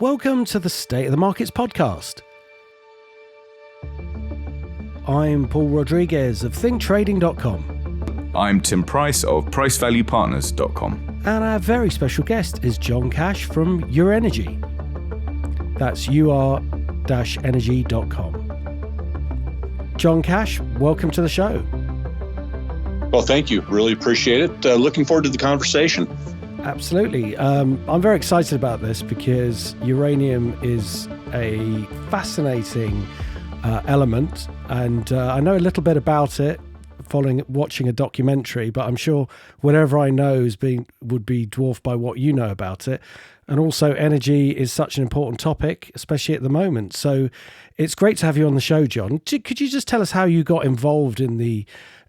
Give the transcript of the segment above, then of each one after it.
Welcome to the State of the Markets podcast. I'm Paul Rodriguez of thinktrading.com. I'm Tim Price of pricevaluepartners.com. And our very special guest is John Cash from Urenergy. That's ur-energy.com. John Cash, welcome to the show. Well, thank you. Really appreciate it. Looking forward to the conversation. Absolutely. I'm very excited about this because uranium is a fascinating element, and I know a little bit about it watching a documentary, but I'm sure whatever I know would be dwarfed by what you know about it. And also energy is such an important topic, especially at the moment. So it's great to have you on the show, John. Could you just tell us how you got involved in the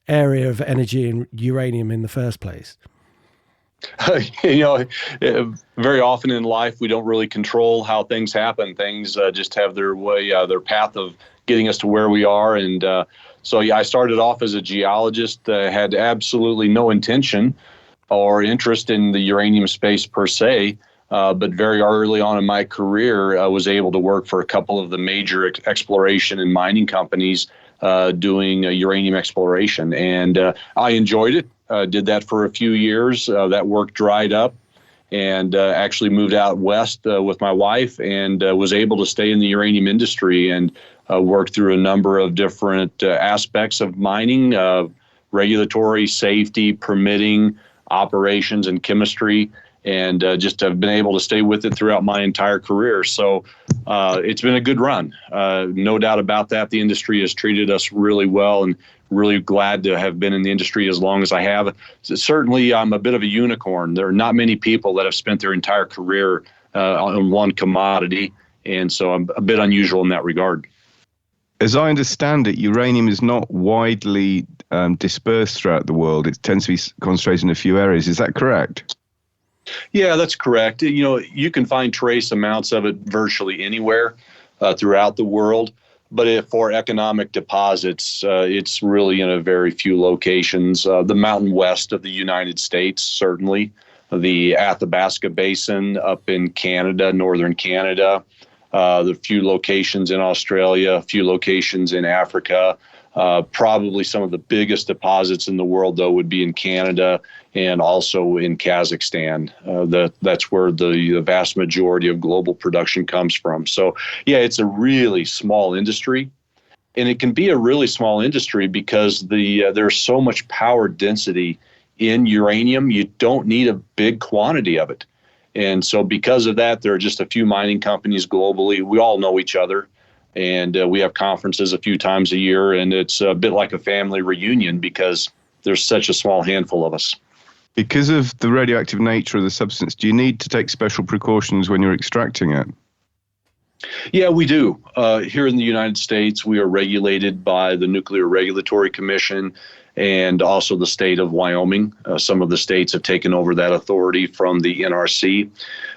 area of energy and uranium in the first place? Very often in life, we don't really control how things happen. Things just have their way, their path of getting us to where we are. And I started off as a geologist, had absolutely no intention or interest in the uranium space per se. But very early on in my career, I was able to work for a couple of the major exploration and mining companies doing uranium exploration. And I enjoyed it. Did that for a few years. That work dried up, and actually moved out west with my wife, and was able to stay in the uranium industry and work through a number of different aspects of mining, regulatory, safety, permitting, operations, and chemistry, and just have been able to stay with it throughout my entire career. So it's been a good run. No doubt about that. The industry has treated us really well, and really glad to have been in the industry as long as I have. So certainly, I'm a bit of a unicorn. There are not many people that have spent their entire career on one commodity, and so I'm a bit unusual in that regard. As I understand it, uranium is not widely dispersed throughout the world. It tends to be concentrated in a few areas. Is that correct? Yeah, that's correct. You can find trace amounts of it virtually anywhere throughout the world. But for economic deposits, it's really in a very few locations. The mountain west of the United States, certainly. The Athabasca Basin up in Canada, northern Canada. The few locations in Australia, a few locations in Africa. Probably some of the biggest deposits in the world, though, would be in Canada and also in Kazakhstan. That's where the vast majority of global production comes from. So, yeah, it's a really small industry. And it can be a really small industry because there's so much power density in uranium, you don't need a big quantity of it. And so because of that, there are just a few mining companies globally. We all know each other. And we have conferences a few times a year, and it's a bit like a family reunion because there's such a small handful of us. Because of the radioactive nature of the substance, do you need to take special precautions when you're extracting it? Yeah, we do. Here in the United States, we are regulated by the Nuclear Regulatory Commission and also the state of Wyoming. Some of the states have taken over that authority from the NRC.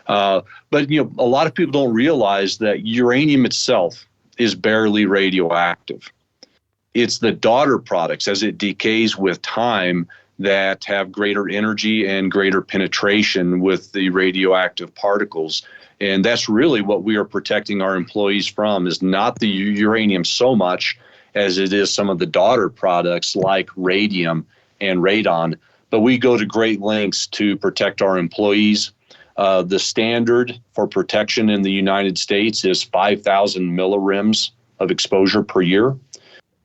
But a lot of people don't realize that uranium itself is barely radioactive. It's the daughter products as it decays with time that have greater energy and greater penetration with the radioactive particles. And that's really what we are protecting our employees from, is not the uranium so much as it is some of the daughter products like radium and radon. But we go to great lengths to protect our employees. The standard for protection in the United States is 5,000 millirems of exposure per year.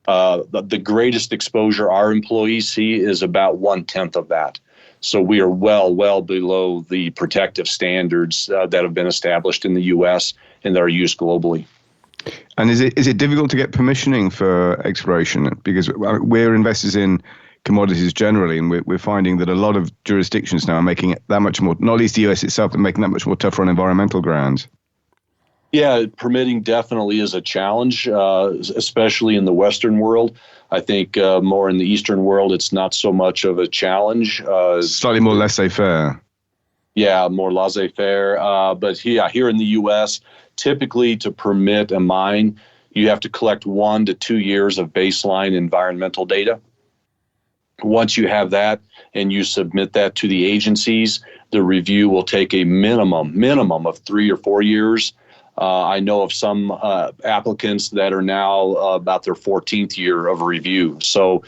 The greatest exposure our employees see is about 1/10 of that. So we are well below the protective standards that have been established in the U.S. and that are used globally. And is it difficult to get permissioning for exploration? Because we're investors in commodities generally, and we're finding that a lot of jurisdictions now are making it that much more, not least the US itself, but making that much more tougher on environmental grounds. Yeah, permitting definitely is a challenge, especially in the Western world. I think more in the Eastern world, it's not so much of a challenge. Slightly more laissez-faire. Yeah, more laissez-faire. But here in the U.S., typically to permit a mine, you have to collect 1 to 2 years of baseline environmental data. Once you have that and you submit that to the agencies, the review will take a minimum of 3 or 4 years. I know of some applicants that are now about their 14th year of review. So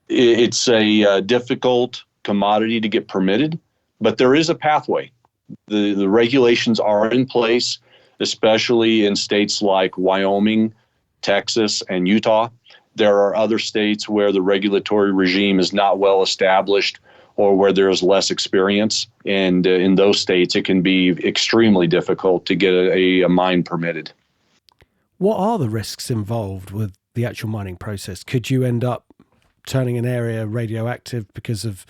it's a difficult commodity to get permitted, but there is a pathway. The regulations are in place, especially in states like Wyoming, Texas, and Utah. There are other states where the regulatory regime is not well established or where there is less experience. And in those states, it can be extremely difficult to get a mine permitted. What are the risks involved with the actual mining process? Could you end up turning an area radioactive because of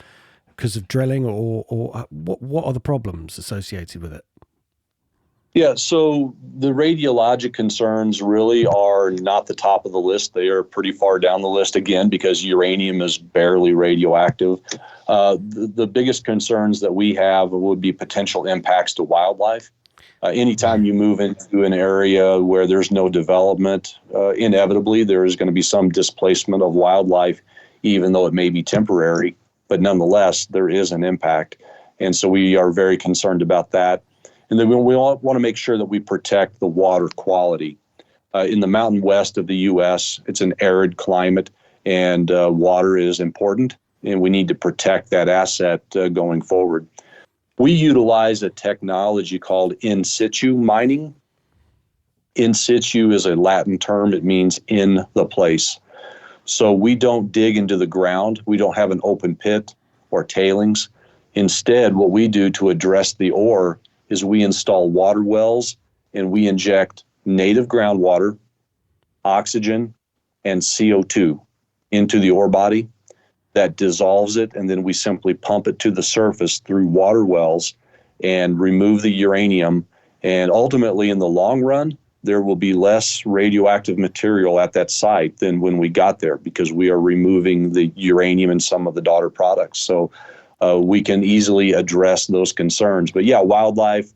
drilling, or what are the problems associated with it? Yeah, so the radiologic concerns really are not the top of the list. They are pretty far down the list, again, because uranium is barely radioactive. The biggest concerns that we have would be potential impacts to wildlife. Anytime you move into an area where there's no development, inevitably there is going to be some displacement of wildlife, even though it may be temporary. But nonetheless, there is an impact. And so we are very concerned about that. And then we all want to make sure that we protect the water quality. In the mountain west of the U.S., it's an arid climate, and water is important, and we need to protect that asset going forward. We utilize a technology called in situ mining. In situ is a Latin term. It means in the place. So we don't dig into the ground. We don't have an open pit or tailings. Instead, what we do to address the ore is we install water wells and we inject native groundwater, oxygen, and CO2 into the ore body. That dissolves it, and then we simply pump it to the surface through water wells and remove the uranium. And ultimately, in the long run, there will be less radioactive material at that site than when we got there, because we are removing the uranium and some of the daughter products. So we can easily address those concerns. But yeah, wildlife,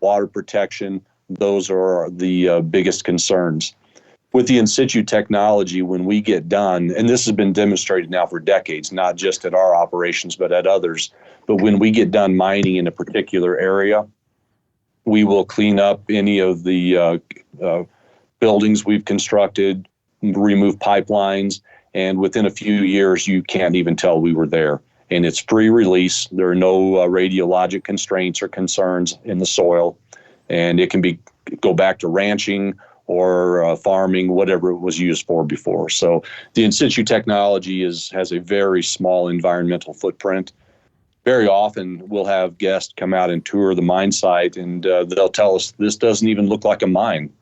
water protection, those are the biggest concerns. With the in situ technology, when we get done, and this has been demonstrated now for decades, not just at our operations, but at others, but when we get done mining in a particular area, we will clean up any of the buildings we've constructed, remove pipelines, and within a few years, you can't even tell we were there. And it's free release. There are no radiologic constraints or concerns in the soil, and it can go back to ranching or farming, whatever it was used for before. So the in situ technology has a very small environmental footprint. Very often we'll have guests come out and tour the mine site, and they'll tell us this doesn't even look like a mine.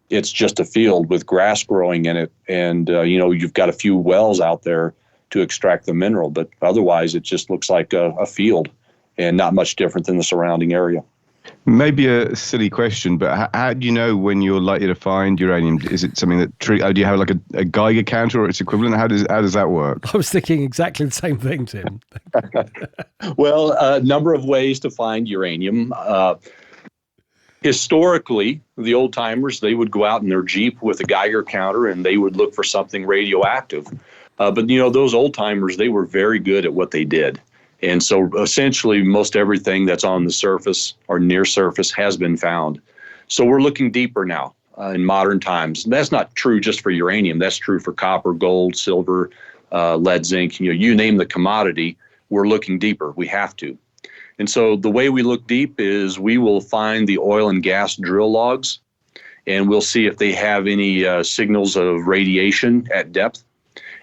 It's just a field with grass growing in it, and you've got a few wells out there to extract the mineral, but otherwise it just looks like a field and not much different than the surrounding area. Maybe a silly question, but how do you know when you're likely to find uranium? Is it something that do you have like a Geiger counter or its equivalent? How does that work? I was thinking exactly the same thing, Tim. Well, a number of ways to find uranium. Historically, the old timers, they would go out in their Jeep with a Geiger counter and they would look for something radioactive. But those old timers, they were very good at what they did. And so essentially most everything that's on the surface or near surface has been found. So we're looking deeper now in modern times. That's not true just for uranium. That's true for copper, gold, silver, lead, zinc. You name the commodity, we're looking deeper. We have to. And so the way we look deep is we will find the oil and gas drill logs, and we'll see if they have any signals of radiation at depth.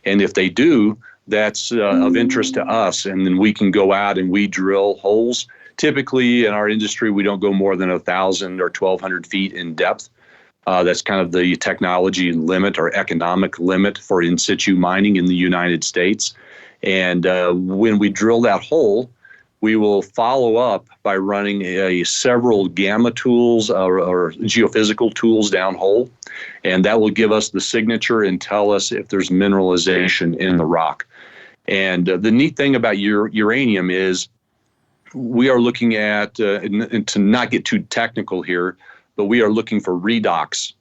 And if they do, that's of interest to us. And then we can go out and we drill holes. Typically in our industry, we don't go more than 1,000 or 1,200 feet in depth. That's kind of the technology limit or economic limit for in situ mining in the United States. And when we drill that hole, we will follow up by running several gamma tools or geophysical tools downhole, and that will give us the signature and tell us if there's mineralization in the rock. And the neat thing about uranium is we are looking at, and to not get too technical here, but we are looking for redox,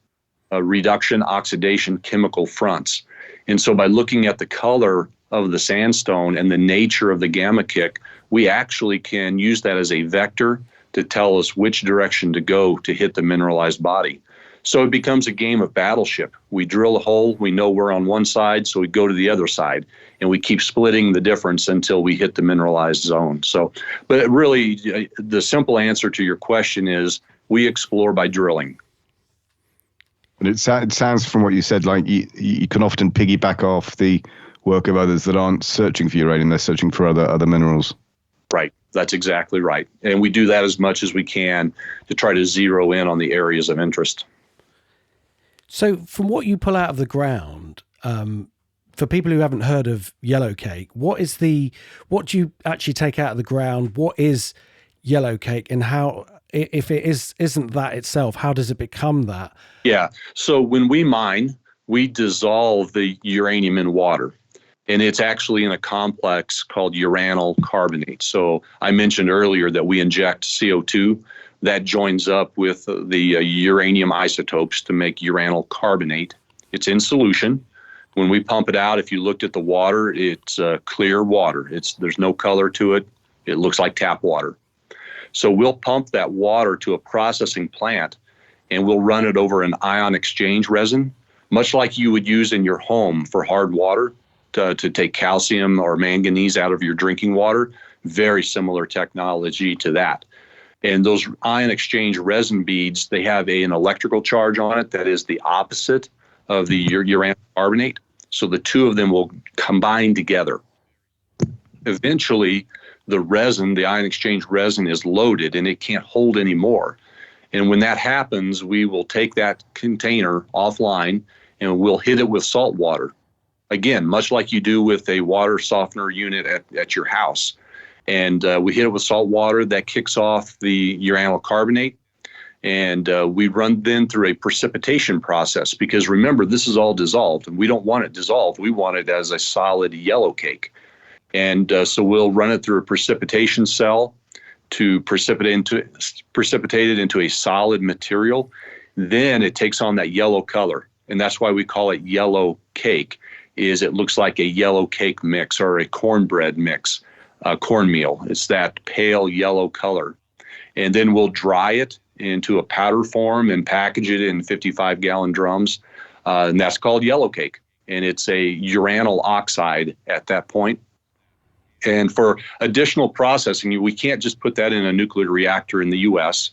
reduction, oxidation, chemical fronts. And so by looking at the color of the sandstone and the nature of the gamma kick, we actually can use that as a vector to tell us which direction to go to hit the mineralized body. So it becomes a game of battleship. We drill a hole, we know we're on one side, so we go to the other side, and we keep splitting the difference until we hit the mineralized zone. So, but really, the simple answer to your question is we explore by drilling. And it sounds from what you said like you can often piggyback off the work of others that aren't searching for uranium, they're searching for other minerals. Right. That's exactly right. And we do that as much as we can to try to zero in on the areas of interest. So from what you pull out of the ground, for people who haven't heard of Yellowcake, what do you actually take out of the ground? What is Yellowcake, and how, if it isn't that itself, how does it become that? Yeah. So when we mine, we dissolve the uranium in water. And it's actually in a complex called uranyl carbonate. So I mentioned earlier that we inject CO2 that joins up with the uranium isotopes to make uranyl carbonate. It's in solution. When we pump it out, if you looked at the water, it's clear water. There's no color to it. It looks like tap water. So we'll pump that water to a processing plant, and we'll run it over an ion exchange resin, much like you would use in your home for hard water. To take calcium or manganese out of your drinking water, very similar technology to that. And those ion exchange resin beads, they have an electrical charge on it that is the opposite of the uranyl carbonate. So the two of them will combine together. Eventually, the resin, the ion exchange resin, is loaded and it can't hold anymore. And when that happens, we will take that container offline and we'll hit it with salt water. Again, much like you do with a water softener unit at your house. And we hit it with salt water that kicks off the uranyl carbonate. And we run then through a precipitation process, because remember, this is all dissolved and we don't want it dissolved. We want it as a solid yellowcake. And so we'll run it through a precipitation cell to precipitate it into a solid material. Then it takes on that yellow color. And that's why we call it yellow cake. Is it looks like a yellow cake mix or a cornbread mix, cornmeal. It's that pale yellow color. And then we'll dry it into a powder form and package it in 55-gallon drums. And that's called Yellowcake. And it's a uranyl oxide at that point. And for additional processing, we can't just put that in a nuclear reactor in the U.S.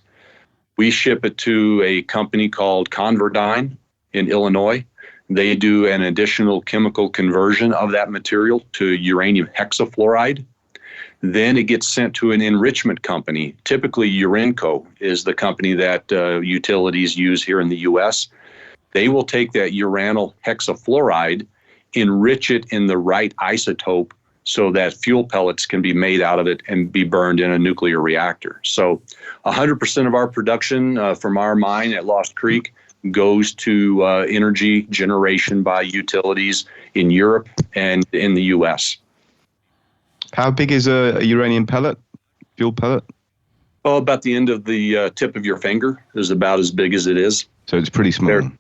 We ship it to a company called Converdyne in Illinois. They do an additional chemical conversion of that material to uranium hexafluoride. Then it gets sent to an enrichment company. Typically, Urenco is the company that utilities use here in the U.S. They will take that uranyl hexafluoride, enrich it in the right isotope so that fuel pellets can be made out of it and be burned in a nuclear reactor. So 100% of our production from our mine at Lost Creek goes to energy generation by utilities in Europe and in the U.S. How big is a uranium pellet, fuel pellet? Oh, about the end of the tip of your finger is about as big as it is. So it's pretty small. Very,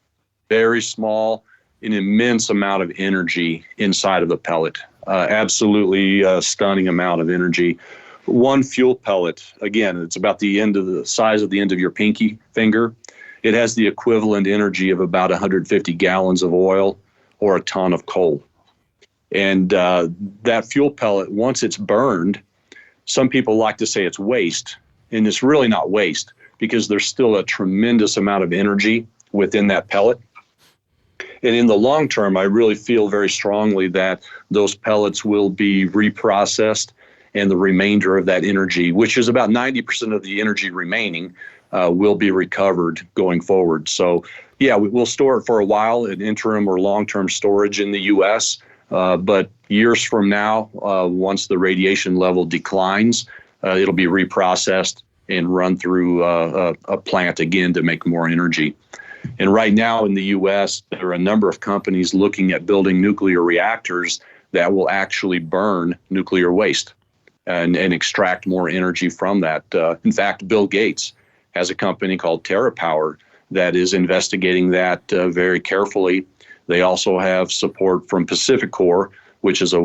very small, an immense amount of energy inside of the pellet. Absolutely stunning amount of energy. One fuel pellet, again, it's about the size of the end of your pinky finger. It has the equivalent energy of about 150 gallons of oil or a ton of coal. And that fuel pellet, once it's burned, some people like to say it's waste, and it's really not waste because there's still a tremendous amount of energy within that pellet. And in the long term, I really feel very strongly that those pellets will be reprocessed, and the remainder of that energy, which is about 90% of the energy remaining, will be recovered going forward. So, yeah, we'll store it for a while in interim or long-term storage in the U.S., but years from now, once the radiation level declines, it'll be reprocessed and run through a plant again to make more energy. And right now in the U.S., there are a number of companies looking at building nuclear reactors that will actually burn nuclear waste and extract more energy from that. In fact, Bill Gates has a company called TerraPower that is investigating that very carefully. They also have support from Pacific Core, which is a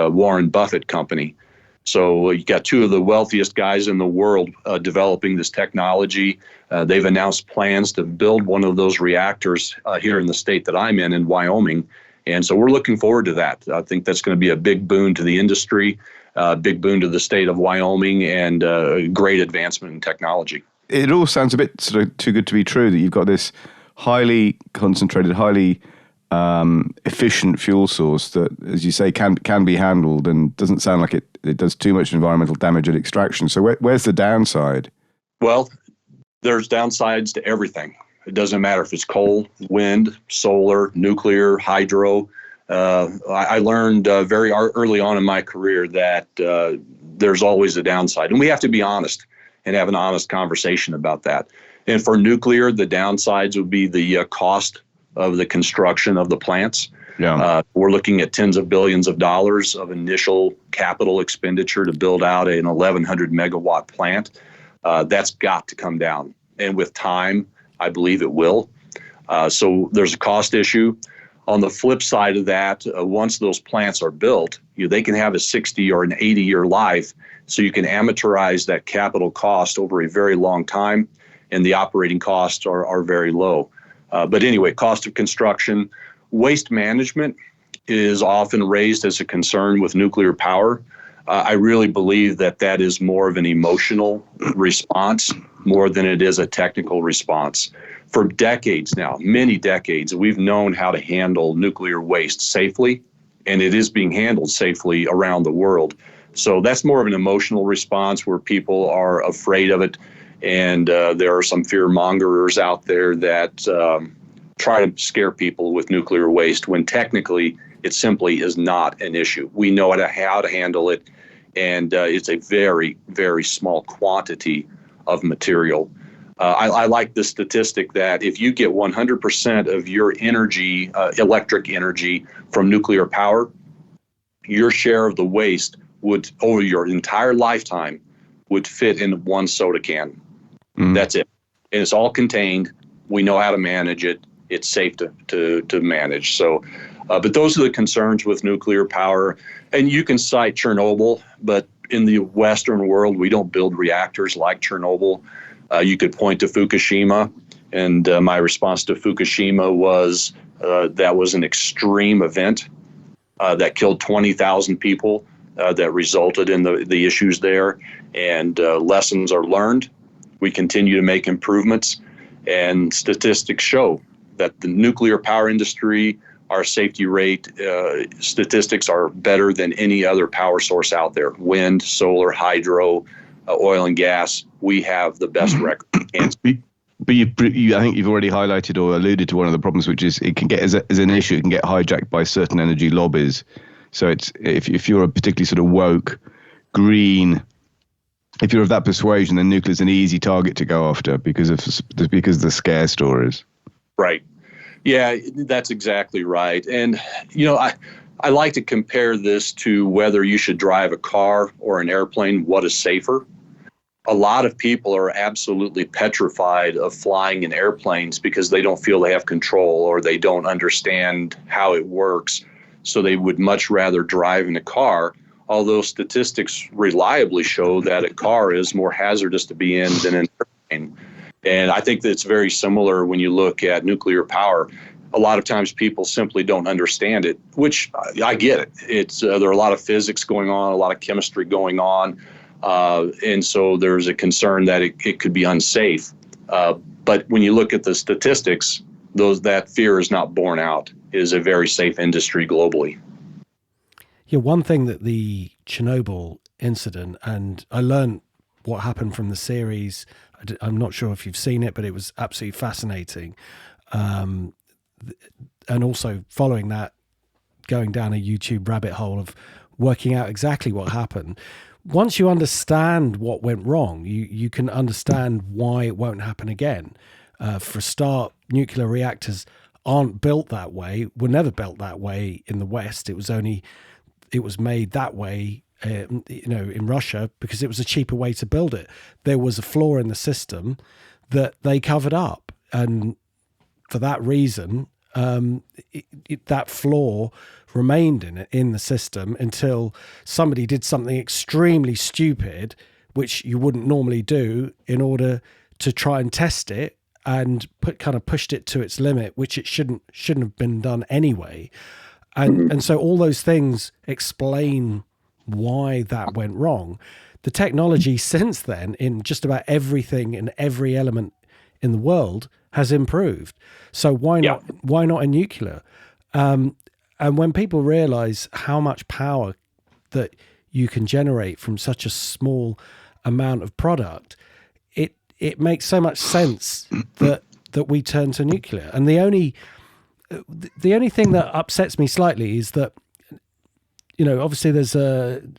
Warren Buffett company. So you got two of the wealthiest guys in the world developing this technology. They've announced plans to build one of those reactors here in the state that I'm in Wyoming. And so we're looking forward to that. I think that's going to be a big boon to the industry, big boon to the state of Wyoming, and a great advancement in technology. It all sounds a bit sort of too good to be true that you've got this highly concentrated, highly efficient fuel source that, as you say, can be handled and doesn't sound like it does too much environmental damage at extraction. So where's the downside? Well, there's downsides to everything. It doesn't matter if it's coal, wind, solar, nuclear, hydro. I learned very early on in my career that there's always a downside. And we have to be honest and have an honest conversation about that. And for nuclear, the downsides would be the cost of the construction of the plants. Yeah. We're looking at tens of billions of dollars of initial capital expenditure to build out an 1,100 megawatt plant. That's got to come down. And with time, I believe it will. So there's a cost issue. On the flip side of that, once those plants are built, they can have a 60 or an 80-year life. So you can amortize that capital cost over a very long time, and the operating costs are very low. But anyway, cost of construction. Waste management is often raised as a concern with nuclear power. I really believe that is more of an emotional response more than it is a technical response. For decades now, many decades, we've known how to handle nuclear waste safely, and it is being handled safely around the world. So that's more of an emotional response where people are afraid of it. And there are some fear mongers out there that try to scare people with nuclear waste when technically it simply is not an issue. We know how to handle it, and it's a very, very small quantity of material. I like the statistic that if you get 100% of your energy, electric energy from nuclear power, your share of the waste would, over your entire lifetime, would fit in one soda can. That's it. And it's all contained. We know how to manage it. It's safe to manage. So, but those are the concerns with nuclear power. And you can cite Chernobyl, but in the Western world, we don't build reactors like Chernobyl. You could point to Fukushima. And my response to Fukushima was that was an extreme event that killed 20,000 people that resulted in the issues there. And lessons are learned. We continue to make improvements, and statistics show that the nuclear power industry, our safety rate statistics are better than any other power source out there. Wind, solar, hydro, oil and gas. We have the best record. But I think you've already highlighted or alluded to one of the problems, which is it can get as an issue, it can get hijacked by certain energy lobbies. So it's if you're a particularly sort of woke, green, if you're of that persuasion, then nuclear is an easy target to go after because of the scare stories. Right. Yeah, that's exactly right. And, I like to compare this to whether you should drive a car or an airplane. What is safer? A lot of people are absolutely petrified of flying in airplanes because they don't feel they have control or they don't understand how it works. So they would much rather drive in a car. Although statistics reliably show that a car is more hazardous to be in than an airplane. And I think that it's very similar when you look at nuclear power. A lot of times people simply don't understand it, which I get it. There are a lot of physics going on, a lot of chemistry going on. And so there's a concern that it could be unsafe. But when you look at the statistics, that fear is not borne out. It is a very safe industry globally. Yeah, one thing that the Chernobyl incident, and I learned what happened from the series. I'm not sure if you've seen it, but it was absolutely fascinating. And also following that, going down a YouTube rabbit hole of working out exactly what happened. Once you understand what went wrong, you can understand why it won't happen again. For a start, nuclear reactors aren't built that way, were never built that way in the West. It was made that way, in Russia because it was a cheaper way to build it. There was a flaw in the system that they covered up. And for that reason, that flaw remained in the system until somebody did something extremely stupid, which you wouldn't normally do, in order to try and test it, and pushed it to its limit, which it shouldn't have been done anyway. And so all those things explain why that went wrong. The technology since then, in just about everything and every element in the world, has improved. So why not in nuclear? And when people realize how much power that you can generate from such a small amount of product, it makes so much sense that we turn to nuclear. And the only thing that upsets me slightly is that, obviously there's an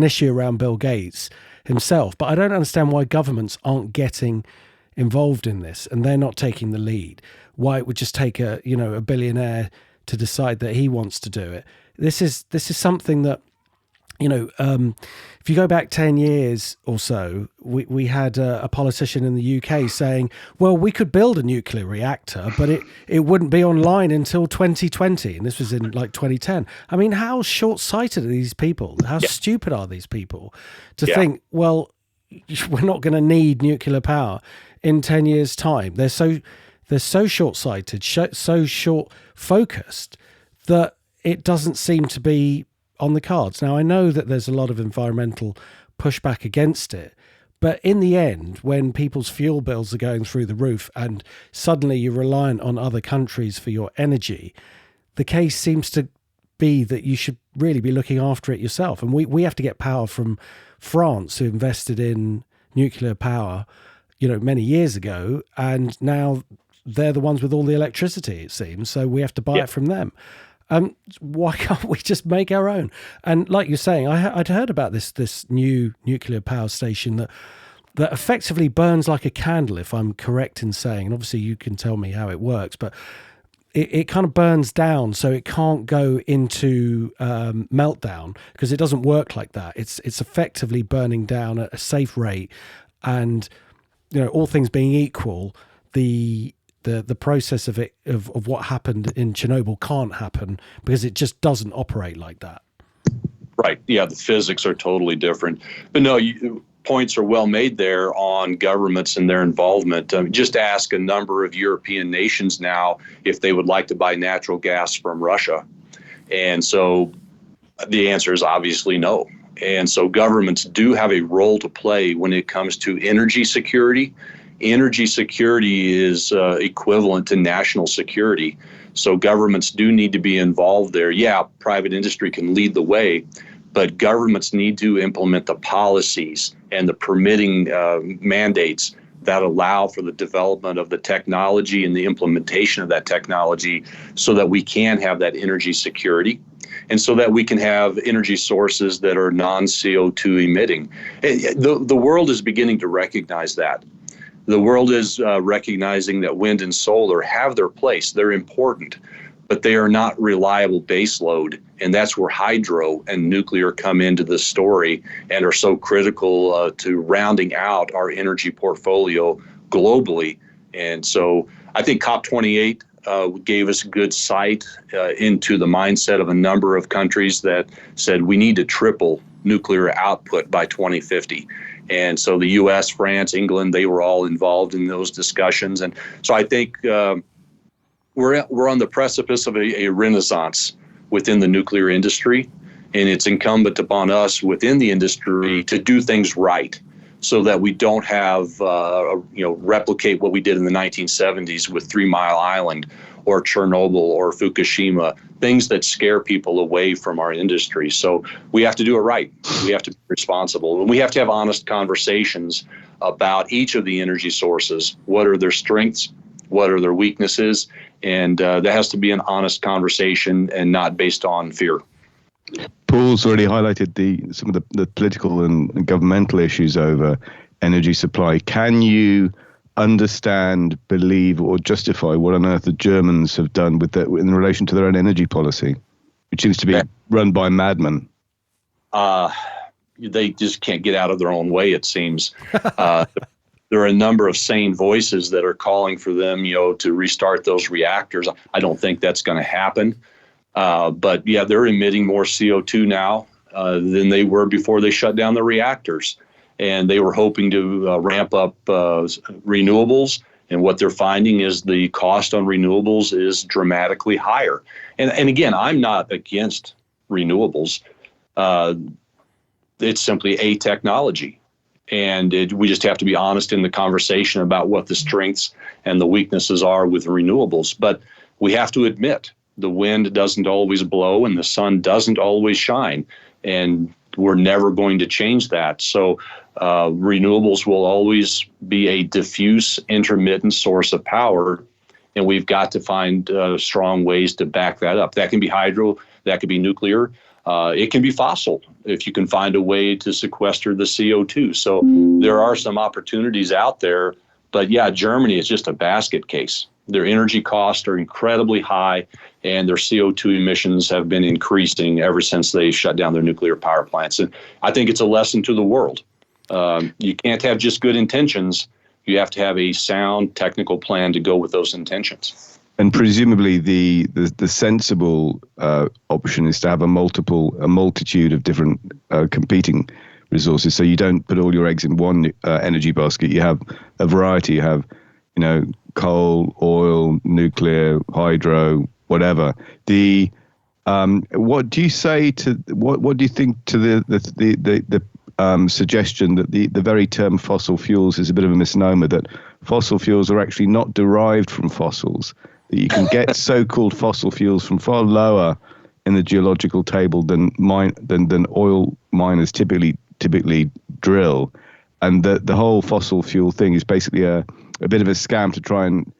issue around Bill Gates himself, but I don't understand why governments aren't getting involved in this, and they're not taking the lead. Why it would just take a billionaire to decide that he wants to do it. This is something that, if you go back 10 years or so, we had a politician in the UK saying, well, we could build a nuclear reactor, but it wouldn't be online until 2020. And this was in 2010. I mean, how short-sighted are these people? How stupid are these people to think, well, we're not going to need nuclear power in 10 years' time? They're so short-sighted, so short-focused that it doesn't seem to be on the cards. Now, I know that there's a lot of environmental pushback against it, but in the end, when people's fuel bills are going through the roof and suddenly you're reliant on other countries for your energy, the case seems to be that you should really be looking after it yourself. And we have to get power from France, who invested in nuclear power, many years ago, and now they're the ones with all the electricity, it seems, so we have to buy it from them. Why can't we just make our own? And like you're saying, I'd heard about this new nuclear power station that effectively burns like a candle, if I'm correct in saying, and obviously you can tell me how it works, but it kind of burns down, so it can't go into meltdown, because it doesn't work like that. It's effectively burning down at a safe rate, and all things being equal, the process of what happened in Chernobyl can't happen, because it just doesn't operate like that. Right. Yeah, the physics are totally different. But no, points are well made there on governments and their involvement. Just ask a number of European nations now if they would like to buy natural gas from Russia. And so the answer is obviously no. And so governments do have a role to play when it comes to energy security. Energy security is equivalent to national security. So governments do need to be involved there. Yeah, private industry can lead the way, but governments need to implement the policies and the permitting mandates that allow for the development of the technology and the implementation of that technology, so that we can have that energy security, and so that we can have energy sources that are non-CO2 emitting. The world is beginning to recognize that. The world is recognizing that wind and solar have their place. They're important, but they are not reliable baseload. And that's where hydro and nuclear come into the story and are so critical to rounding out our energy portfolio globally. And so I think COP28 gave us good sight into the mindset of a number of countries that said we need to triple nuclear output by 2050. And so the U.S., France, England, they were all involved in those discussions. And so I think we're on the precipice of a renaissance within the nuclear industry. And it's incumbent upon us within the industry to do things right, so that we don't have, replicate what we did in the 1970s with 3 Mile Island or Chernobyl or Fukushima, things that scare people away from our industry. So we have to do it right. We have to be responsible. And we have to have honest conversations about each of the energy sources. What are their strengths? What are their weaknesses? And that has to be an honest conversation and not based on fear. Paul's already highlighted some of the political and governmental issues over energy supply. Can you understand, believe, or justify what on earth the Germans have done with in relation to their own energy policy, which seems to be run by madmen? They just can't get out of their own way, it seems. there are a number of sane voices that are calling for them, to restart those reactors. I don't think that's going to happen. But yeah, they're emitting more CO2 now than they were before they shut down the reactors. And they were hoping to ramp up renewables. And what they're finding is the cost on renewables is dramatically higher. And again, I'm not against renewables. It's simply a technology. And we just have to be honest in the conversation about what the strengths and the weaknesses are with renewables. But we have to admit the wind doesn't always blow and the sun doesn't always shine. And we're never going to change that. So renewables will always be a diffuse, intermittent source of power. And we've got to find strong ways to back that up. That can be hydro, that could be nuclear. It can be fossil if you can find a way to sequester the CO2. So there are some opportunities out there. But yeah, Germany is just a basket case. Their energy costs are incredibly high, and their CO2 emissions have been increasing ever since they shut down their nuclear power plants. And I think it's a lesson to the world. You can't have just good intentions. You have to have a sound technical plan to go with those intentions. And presumably the sensible option is to have a multitude of different competing resources. So you don't put all your eggs in one energy basket. You have a variety. You have, coal, oil, nuclear, hydro, whatever. What do you say to what do you think to the suggestion that the very term fossil fuels is a bit of a misnomer, that fossil fuels are actually not derived from fossils, that you can get so-called fossil fuels from far lower in the geological table than oil miners typically drill, and the whole fossil fuel thing is basically a bit of a scam to try and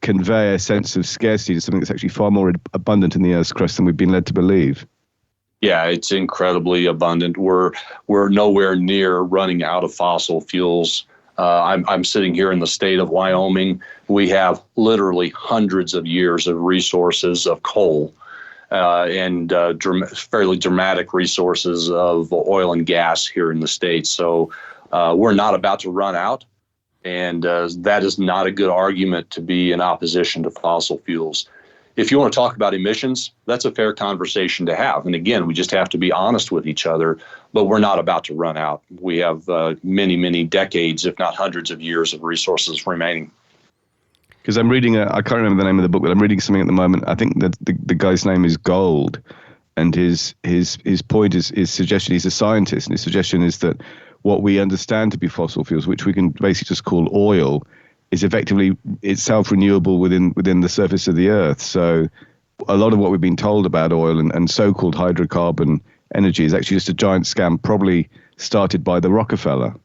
convey a sense of scarcity to something that's actually far more abundant in the Earth's crust than we've been led to believe. Yeah, it's incredibly abundant. We're nowhere near running out of fossil fuels. I'm sitting here in the state of Wyoming. We have literally hundreds of years of resources of coal and fairly dramatic resources of oil and gas here in the state. So we're not about to run out. And that is not a good argument to be in opposition to fossil fuels. If you want to talk about emissions, that's a fair conversation to have. And again, we just have to be honest with each other, but we're not about to run out. We have many, many decades, if not hundreds of years of resources remaining. Because I'm reading, I can't remember the name of the book, but I'm reading something at the moment. I think that the guy's name is Gold, and his point is suggestion, he's a scientist, and his suggestion is that what we understand to be fossil fuels, which we can basically just call oil, is effectively itself renewable within the surface of the Earth. So a lot of what we've been told about oil and so-called hydrocarbon energy is actually just a giant scam, probably started by the Rockefeller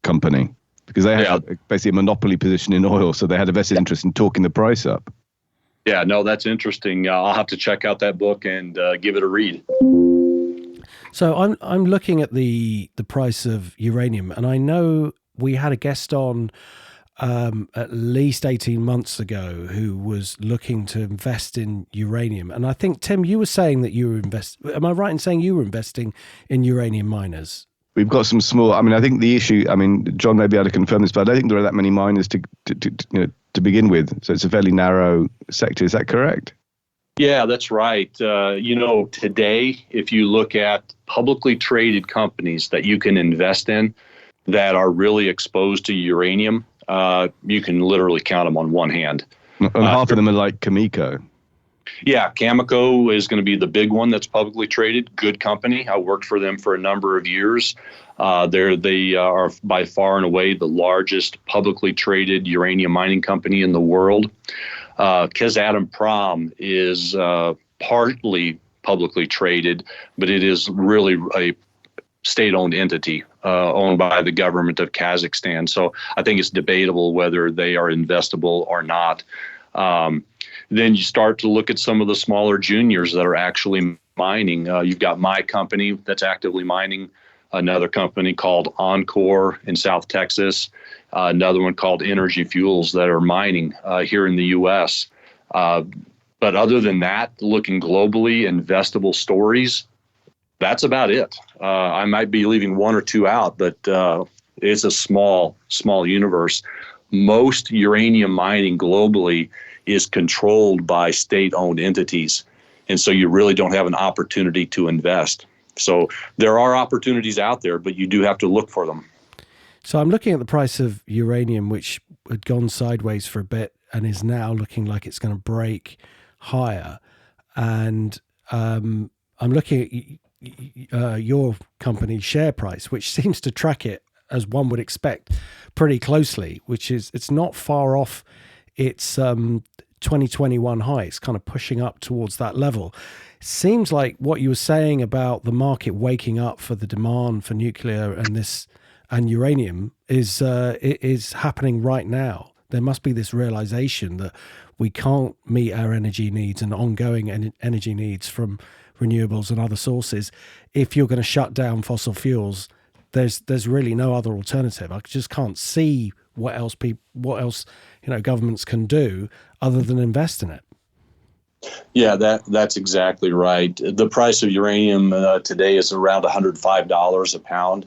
company, because they had basically a monopoly position in oil, so they had a vested interest in talking the price up. Yeah, no, that's interesting. I'll have to check out that book and give it a read. So I'm looking at the price of uranium, and I know we had a guest on at least 18 months ago who was looking to invest in uranium. And I think, Tim, you were saying that you were am I right in saying you were investing in uranium miners? We've got some small, I think the issue, John may be able to confirm this, but I don't think there are that many miners to begin with. So it's a fairly narrow sector. Is that correct? Yeah, that's right. Today, if you look at publicly traded companies that you can invest in that are really exposed to uranium, you can literally count them on one hand. And half of them are like Cameco. Yeah, Cameco is going to be the big one that's publicly traded. Good company. I worked for them for a number of years. They are by far and away the largest publicly traded uranium mining company in the world. Kazatomprom is partly publicly traded, but it is really a state-owned entity owned by the government of Kazakhstan. So I think it's debatable whether they are investable or not. Then you start to look at some of the smaller juniors that are actually mining. You've got my company that's actively mining, another company called Encore in South Texas, another one called Energy Fuels that are mining here in the U.S. But other than that, looking globally, investable stories, that's about it. I might be leaving one or two out, but it's a small universe. Most uranium mining globally is controlled by state-owned entities. And so you really don't have an opportunity to invest. So there are opportunities out there, but you do have to look for them. So I'm looking at the price of uranium, which had gone sideways for a bit and is now looking like it's going to break higher. And I'm looking at your company's share price, which seems to track it, as one would expect, pretty closely, which is, it's not far off its 2021 high. It's kind of pushing up towards that level. Seems like what you were saying about the market waking up for the demand for nuclear and uranium is happening right now. There must be this realization that we can't meet our energy needs and ongoing energy needs from renewables and other sources if you're going to shut down fossil fuels. There's really no other alternative. I just can't see what else governments can do other than invest in it. Yeah, that's exactly right. The price of uranium today is around $105 a pound.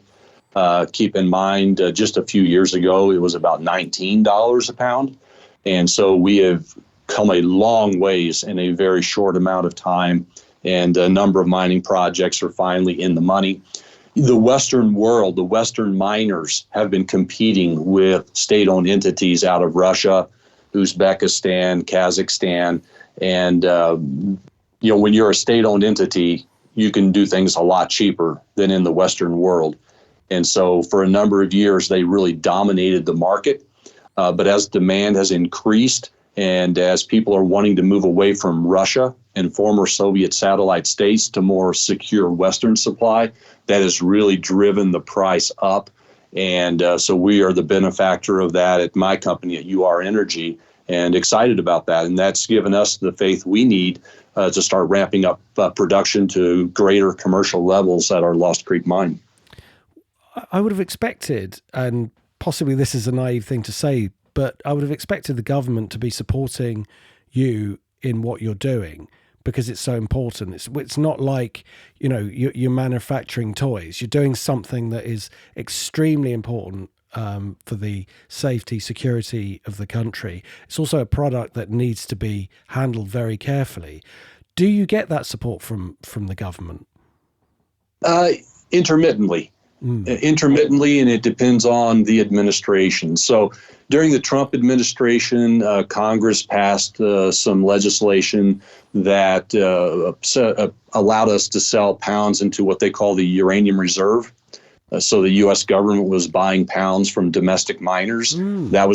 Keep in mind, just a few years ago, it was about $19 a pound. And so we have come a long ways in a very short amount of time, and a number of mining projects are finally in the money. The Western world, the Western miners have been competing with state-owned entities out of Russia, Uzbekistan, Kazakhstan. And, when you're a state-owned entity, you can do things a lot cheaper than in the Western world. And so for a number of years, they really dominated the market. But as demand has increased and as people are wanting to move away from Russia and former Soviet satellite states to more secure Western supply, that has really driven the price up. And so we are the benefactor of that at my company at UR Energy, and excited about that. And that's given us the faith we need to start ramping up production to greater commercial levels at our Lost Creek mine. I would have expected, and possibly this is a naive thing to say, but I would have expected the government to be supporting you in what you're doing because it's so important. It's not like, you're manufacturing toys. You're doing something that is extremely important for the safety, security of the country. It's also a product that needs to be handled very carefully. Do you get that support from the government? Intermittently, and it depends on the administration. So during the Trump administration, Congress passed some legislation that allowed us to sell pounds into what they call the uranium reserve. So the U.S. government was buying pounds from domestic miners. That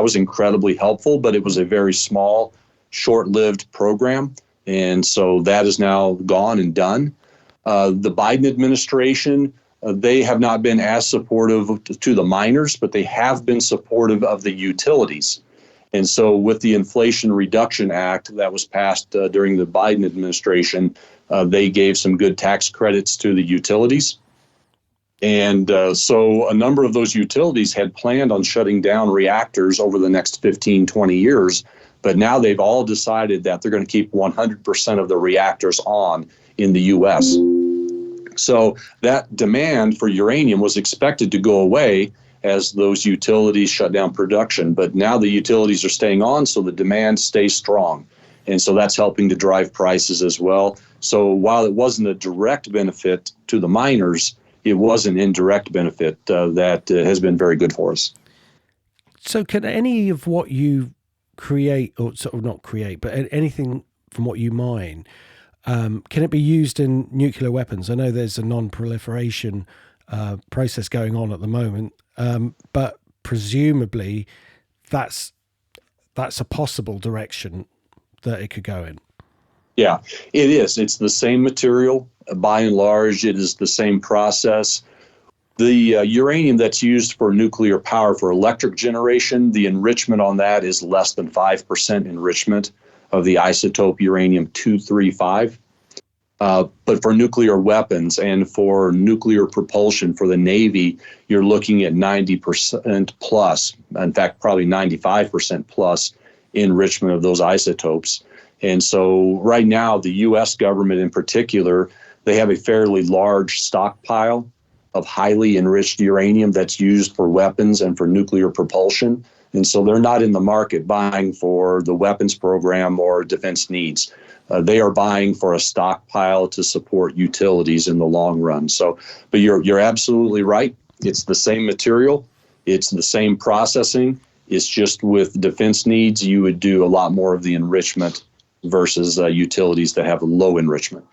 was incredibly helpful, but it was a very small, short-lived program. And so that is now gone and done. The Biden administration, they have not been as supportive to the miners, but they have been supportive of the utilities. And so with the Inflation Reduction Act that was passed during the Biden administration, they gave some good tax credits to the utilities. And so a number of those utilities had planned on shutting down reactors over the next 15, 20 years. But now they've all decided that they're going to keep 100% of the reactors on in the U.S. So that demand for uranium was expected to go away as those utilities shut down production. But now the utilities are staying on, so the demand stays strong. And so that's helping to drive prices as well. So while it wasn't a direct benefit to the miners, it was an indirect benefit that has been very good for us. So can any of what you create, or sort of not create, but anything from what you mine, can it be used in nuclear weapons? I know there's a non-proliferation process going on at the moment, but presumably that's a possible direction that it could go in. Yeah, it is. It's the same material. By and large, it is the same process. The uranium that's used for nuclear power for electric generation, the enrichment on that is less than 5% enrichment of the isotope uranium-235. But for nuclear weapons and for nuclear propulsion for the Navy, you're looking at 90% plus, in fact, probably 95% plus enrichment of those isotopes. And so right now, the U.S. government in particular, they have a fairly large stockpile of highly enriched uranium that's used for weapons and for nuclear propulsion. And so they're not in the market buying for the weapons program or defense needs. They are buying for a stockpile to support utilities in the long run. So, but you're absolutely right. It's the same material. It's the same processing. It's just with defense needs, you would do a lot more of the enrichment versus utilities that have low enrichment.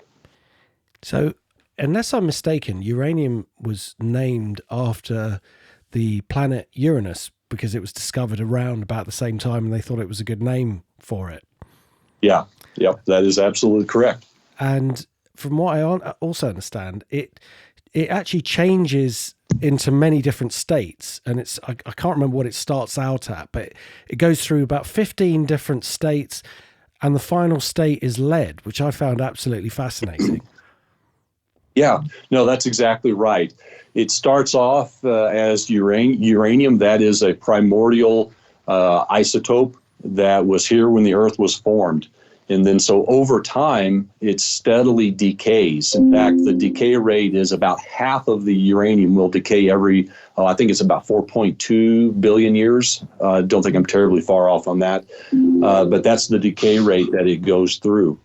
So, unless I'm mistaken, uranium was named after the planet Uranus because it was discovered around about the same time and they thought it was a good name for it. Yeah, yep, that is absolutely correct. And from what I also understand, it actually changes into many different states. And I can't remember what it starts out at, but it goes through about 15 different states. And the final state is lead, which I found absolutely fascinating. Yeah, no, that's exactly right. It starts off as uranium. That is a primordial isotope that was here when the Earth was formed. And then so over time, it steadily decays. In fact, the decay rate is about half of the uranium will decay every, I think it's about 4.2 billion years. I don't think I'm terribly far off on that. But that's the decay rate that it goes through.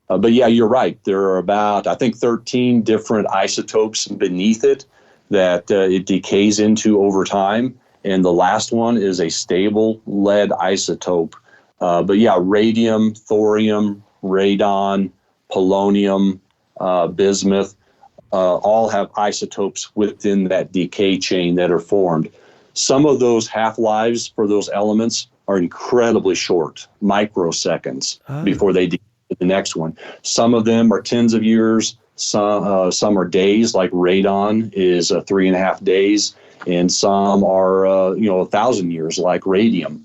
But yeah, you're right. There are about, I think, 13 different isotopes beneath it that it decays into over time. And the last one is a stable lead isotope. But yeah, radium, thorium, radon, polonium, bismuth, all have isotopes within that decay chain that are formed. Some of those half-lives for those elements are incredibly short, microseconds, before they decay to the next one. Some of them are tens of years, some are days, like radon is 3.5 days, and some are 1,000 years, like radium.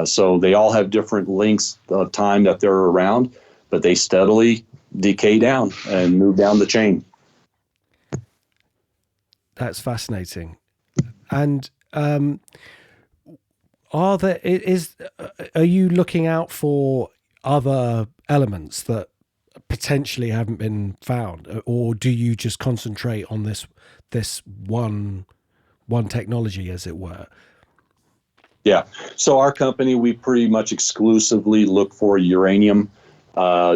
So they all have different lengths of time that they're around, but they steadily decay down and move down the chain. That's fascinating. And are you looking out for other elements that potentially haven't been found, or do you just concentrate on this one technology, as it were? Yeah. So our company, we pretty much exclusively look for uranium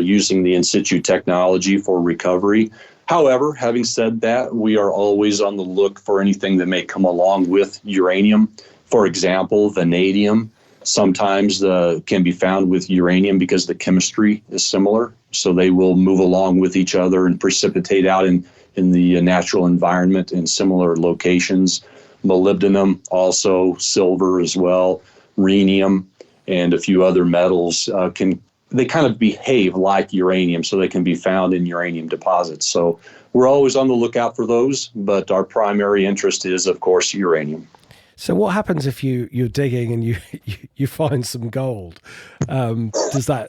using the in situ technology for recovery. However, having said that, we are always on the look for anything that may come along with uranium. For example, vanadium sometimes can be found with uranium because the chemistry is similar. So they will move along with each other and precipitate out in the natural environment in similar locations. Molybdenum, also silver as well, rhenium, and a few other metals they kind of behave like uranium, so they can be found in uranium deposits. So we're always on the lookout for those, but our primary interest is, of course, uranium. So what happens if you're digging and you find some gold? Does that...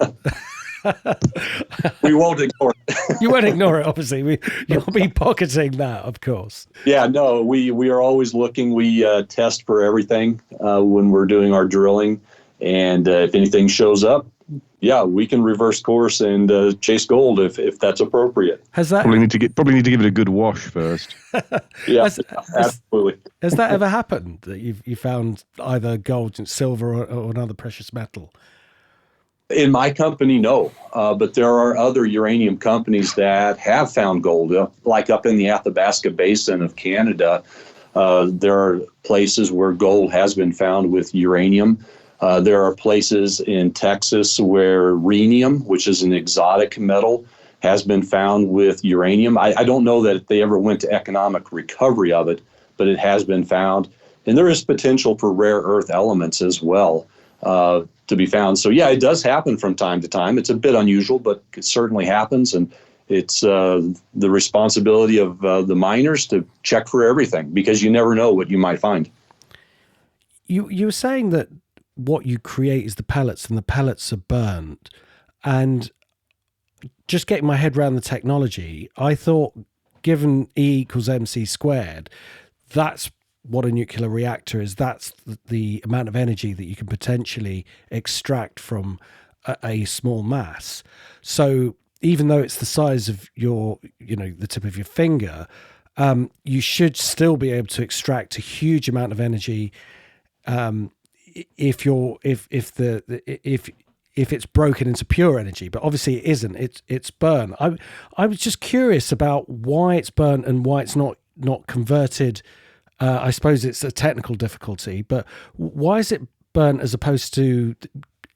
We won't ignore it. You won't ignore it, obviously. You'll be pocketing that, of course. Yeah, no, we are always looking. We test for everything when we're doing our drilling. And if anything shows up, yeah, we can reverse course and chase gold if that's appropriate. Has that probably need to give it a good wash first? Yeah, absolutely. Has that ever happened, that you found either gold and silver or another precious metal? In my company, no. But there are other uranium companies that have found gold, like up in the Athabasca Basin of Canada. There are places where gold has been found with uranium. There are places in Texas where rhenium, which is an exotic metal, has been found with uranium. I don't know that they ever went to economic recovery of it, but it has been found. And there is potential for rare earth elements as well to be found. So, yeah, it does happen from time to time. It's a bit unusual, but it certainly happens. And it's the responsibility of the miners to check for everything, because you never know what you might find. You were saying that what you create is the pellets, and the pellets are burnt. And just getting my head around the technology, I thought, given E = mc squared, that's what a nuclear reactor is. That's the amount of energy that you can potentially extract from a small mass. So even though it's the size of the tip of your finger, you should still be able to extract a huge amount of energy if it's broken into pure energy. But obviously it isn't. It's burnt. I was just curious about why it's burnt and why it's not converted. I suppose it's a technical difficulty, but why is it burnt as opposed to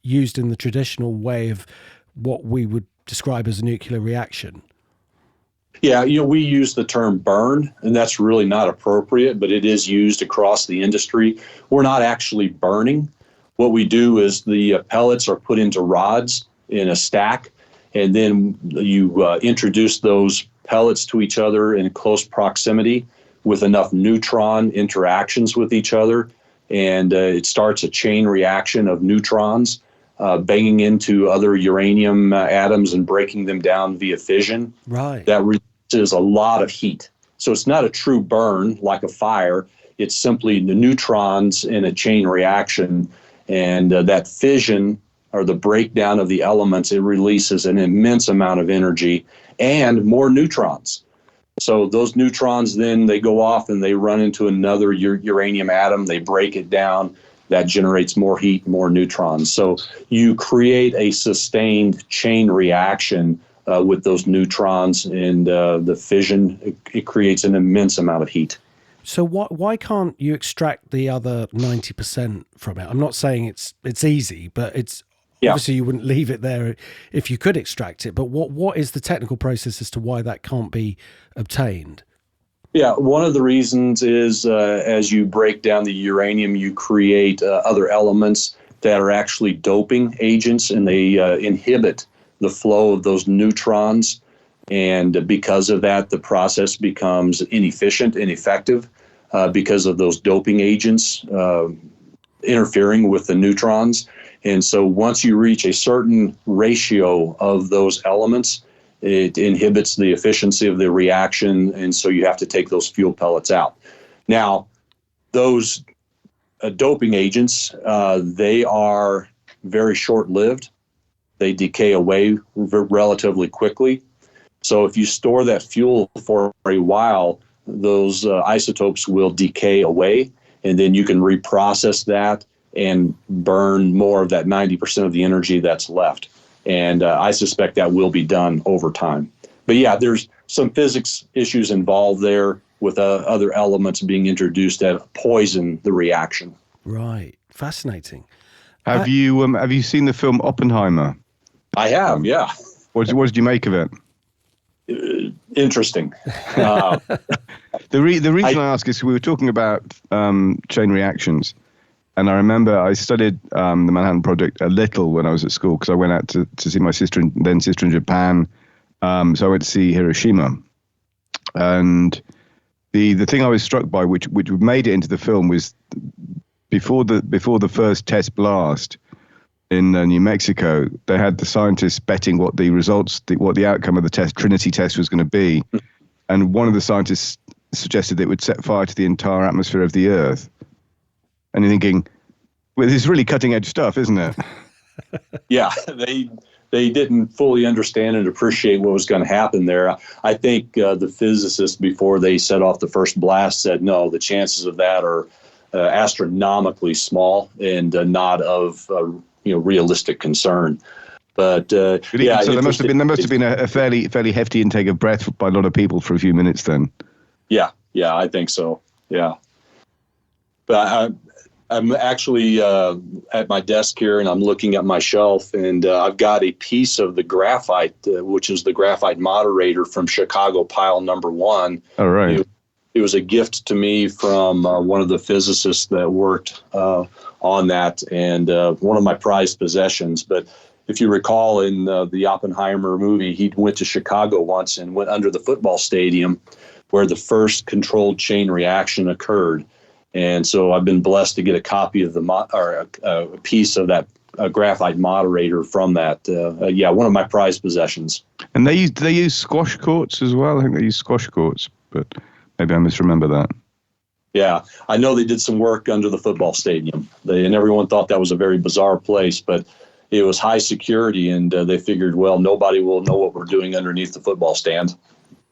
used in the traditional way of what we would describe as a nuclear reaction? Yeah, we use the term burn, and that's really not appropriate, but it is used across the industry. We're not actually burning. What we do is the pellets are put into rods in a stack, and then you introduce those pellets to each other in close proximity with enough neutron interactions with each other, and it starts a chain reaction of neutrons banging into other uranium atoms and breaking them down via fission. Right. That releases a lot of heat. So it's not a true burn like a fire. It's simply the neutrons in a chain reaction, and that fission or the breakdown of the elements, it releases an immense amount of energy and more neutrons. So those neutrons then they go off and they run into another uranium atom. They break it down. That generates more heat, more neutrons. So you create a sustained chain reaction with those neutrons, and the fission, it creates an immense amount of heat. So why can't you extract the other 90% from it? I'm not saying it's easy, but it's obviously you wouldn't leave it there if you could extract it. But what is the technical process as to why that can't be obtained? Yeah, one of the reasons is as you break down the uranium, you create other elements that are actually doping agents, and they inhibit the flow of those neutrons. And because of that, the process becomes inefficient, ineffective, because of those doping agents interfering with the neutrons. And so once you reach a certain ratio of those elements, it inhibits the efficiency of the reaction, and so you have to take those fuel pellets out. Now, those doping agents, they are very short-lived. They decay away relatively quickly. So if you store that fuel for a while, those isotopes will decay away, and then you can reprocess that and burn more of that 90% of the energy that's left. And I suspect that will be done over time. But yeah, there's some physics issues involved there with other elements being introduced that poison the reaction. Right. Fascinating. Have you seen the film Oppenheimer? I have, yeah. What did you make of it? Interesting. The reason I ask is we were talking about chain reactions, and I remember I studied the Manhattan Project a little when I was at school because I went out to see my sister in Japan. So I went to see Hiroshima, and the thing I was struck by, which made it into the film, was before the first test blast in New Mexico, they had the scientists betting what the outcome of the test, Trinity test, was going to be. And one of the scientists suggested it would set fire to the entire atmosphere of the Earth. And you're thinking, well, this is really cutting edge stuff, isn't it? Yeah, they didn't fully understand and appreciate what was going to happen there. I think the physicists, before they set off the first blast, said, no, the chances of that are astronomically small and not of realistic concern. But so there must have been a fairly hefty intake of breath by a lot of people for a few minutes then. Yeah, I think so. Yeah, but I'm actually at my desk here, and I'm looking at my shelf, and I've got a piece of the graphite, which is the graphite moderator from Chicago pile number 1. All right. It was a gift to me from one of the physicists that worked on that, and one of my prized possessions. But if you recall, in the Oppenheimer movie, he went to Chicago once and went under the football stadium where the first controlled chain reaction occurred. And so I've been blessed to get a copy of a piece of that graphite moderator from that. One of my prized possessions. And they use squash courts as well. I think they use squash courts, but maybe I misremember that. Yeah, I know they did some work under the football stadium, and everyone thought that was a very bizarre place, but it was high security, and they figured, well, nobody will know what we're doing underneath the football stand.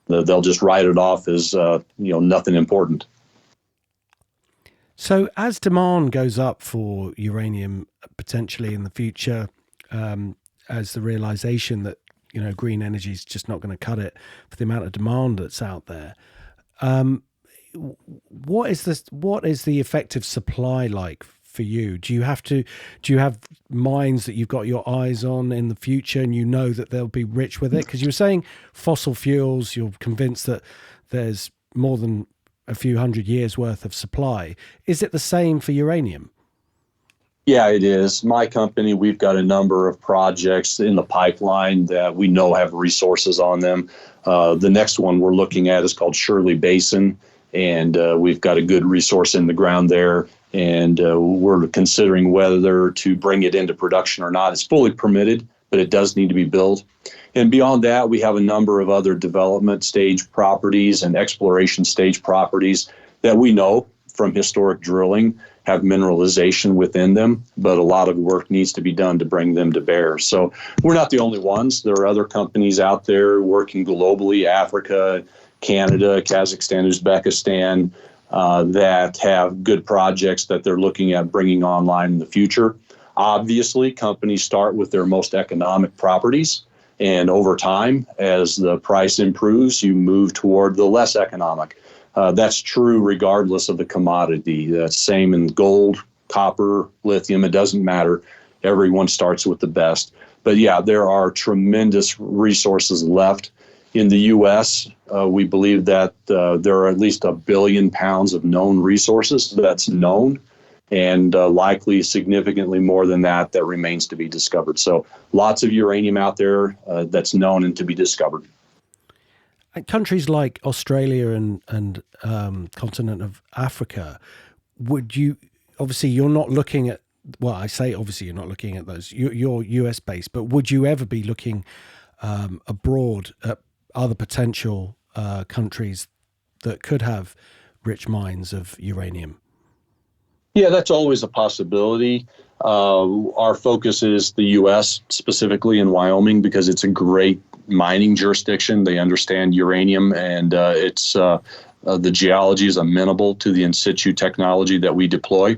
They'll just write it off as nothing important. So as demand goes up for uranium potentially in the future, as the realization that green energy is just not going to cut it for the amount of demand that's out there, what is the effective supply like for you? Do you have mines that you've got your eyes on in the future, and that they'll be rich with it? Because you were saying fossil fuels, you're convinced that there's more than a few hundred years worth of supply. Is it the same for uranium? Yeah, it is. My company, we've got a number of projects in the pipeline that we know have resources on them. The next one we're looking at is called Shirley Basin, and we've got a good resource in the ground there, and we're considering whether to bring it into production or not. It's fully permitted, but it does need to be built. And beyond that, we have a number of other development stage properties and exploration stage properties that we know from historic drilling have mineralization within them, but a lot of work needs to be done to bring them to bear. So we're not the only ones. There are other companies out there working globally, Africa, Canada, Kazakhstan, Uzbekistan, that have good projects that they're looking at bringing online in the future. Obviously, companies start with their most economic properties, and over time, as the price improves, you move toward the less economic. That's true regardless of the commodity. That's same in gold, copper, lithium. It doesn't matter. Everyone starts with the best. But yeah, there are tremendous resources left. In the U.S., we believe that there are at least 1 billion pounds of known resources that's known, and likely significantly more than that remains to be discovered. So lots of uranium out there that's known and to be discovered. And countries like Australia and continent of Africa, obviously you're not looking at, well, I say obviously you're not looking at those, you're US based, but would you ever be looking abroad at other potential countries that could have rich mines of uranium? Yeah, that's always a possibility. Our focus is the U.S., specifically in Wyoming, because it's a great mining jurisdiction. They understand uranium, and the geology is amenable to the in situ technology that we deploy.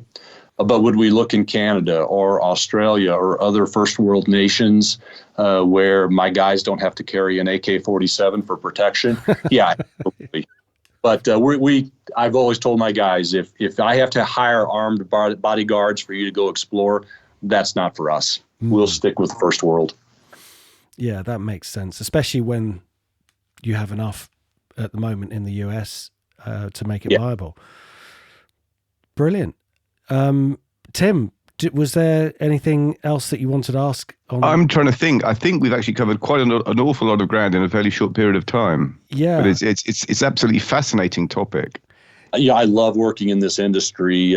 But would we look in Canada or Australia or other first world nations where my guys don't have to carry an AK-47 for protection? Yeah, absolutely. But I've always told my guys, if I have to hire armed bodyguards for you to go explore, that's not for us. We'll stick with first world. Yeah, that makes sense, especially when you have enough at the moment in the US to make it viable. Brilliant. Tim, was there anything else that you wanted to ask? I'm trying to think. I think we've actually covered quite an awful lot of ground in a fairly short period of time. Yeah, but it's absolutely fascinating topic. Yeah, I love working in this industry.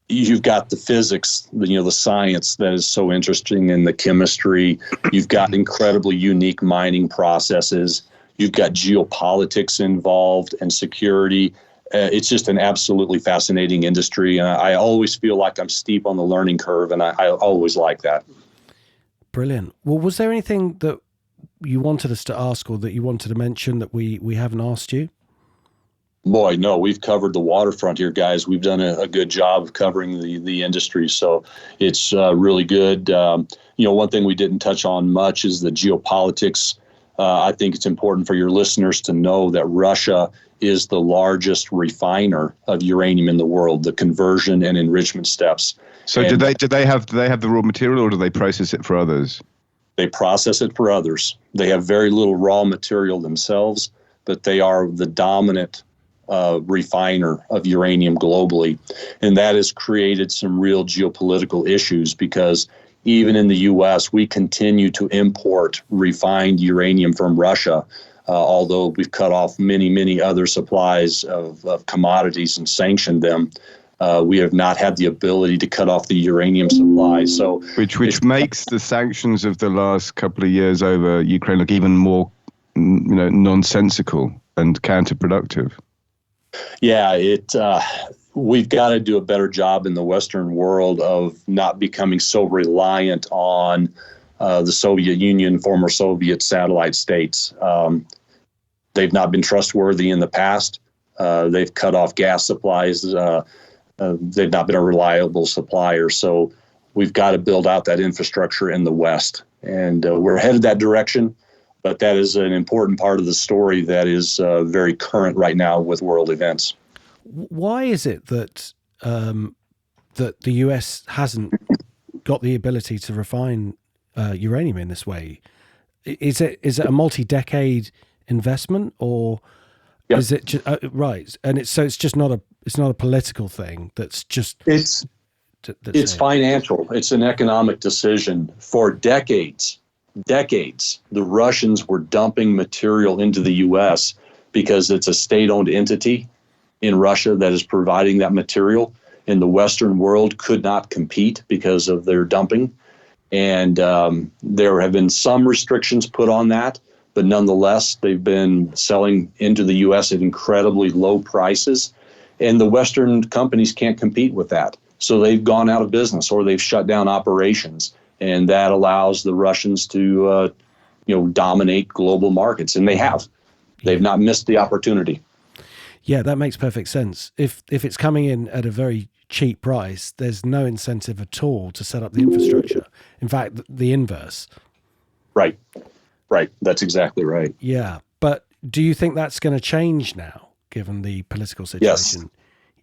You've got the physics, the science that is so interesting, and the chemistry. You've got incredibly unique mining processes. You've got geopolitics involved and security. It's just an absolutely fascinating industry. And I always feel like I'm steep on the learning curve, and I always like that. Brilliant. Well, was there anything that you wanted us to ask or that you wanted to mention that we haven't asked you? Boy, no, we've covered the waterfront here, guys. We've done a good job of covering the industry. So it's really good. One thing we didn't touch on much is the geopolitics. I think it's important for your listeners to know that Russia is the largest refiner of uranium in the world, the conversion and enrichment steps. So do they have the raw material, or do they process it for others? They process it for others. They have very little raw material themselves, but they are the dominant refiner of uranium globally. And that has created some real geopolitical issues, because even in the U.S., we continue to import refined uranium from Russia, although we've cut off many, many other supplies of commodities and sanctioned them. We have not had the ability to cut off the uranium supply. So, which makes the sanctions of the last couple of years over Ukraine look even more, nonsensical and counterproductive. Yeah, we've got to do a better job in the Western world of not becoming so reliant on the Soviet Union, former Soviet satellite states. They've not been trustworthy in the past. They've cut off gas supplies. They've not been a reliable supplier. So we've got to build out that infrastructure in the West. And we're headed that direction. But that is an important part of the story that is very current right now with world events. Why is it that that the US hasn't got the ability to refine uranium in this way? Is it a multi-decade investment, or is it just, right? And it's just not a political thing. That's just it's financial. It's an economic decision. For decades, the Russians were dumping material into the U.S. because it's a state-owned entity in Russia that is providing that material, and the Western world could not compete because of their dumping. And there have been some restrictions put on that, but nonetheless, they've been selling into the U.S. at incredibly low prices, and the Western companies can't compete with that. So they've gone out of business or they've shut down operations, and that allows the Russians to dominate global markets, and they have. They've not missed the opportunity. Yeah, that makes perfect sense. If it's coming in at a very cheap price, there's no incentive at all to set up the infrastructure. In fact, the inverse. Right. That's exactly right. Yeah. But do you think that's going to change now, given the political situation?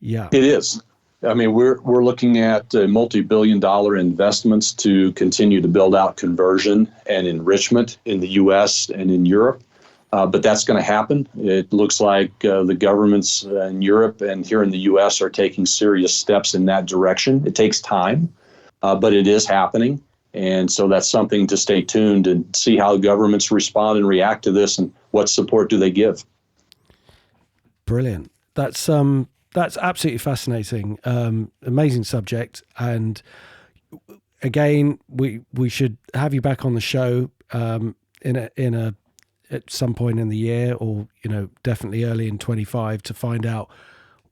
Yes. Yeah. It is. I mean, we're looking at multi-billion-dollar investments to continue to build out conversion and enrichment in the U.S. and in Europe. But that's going to happen. It looks like the governments in Europe and here in the U.S. are taking serious steps in that direction. It takes time, but it is happening. And so that's something to stay tuned and see how governments respond and react to this, and what support do they give. Brilliant. That's absolutely fascinating. Amazing subject. And again, we should have you back on the show at some point in the year, or definitely early in 25, to find out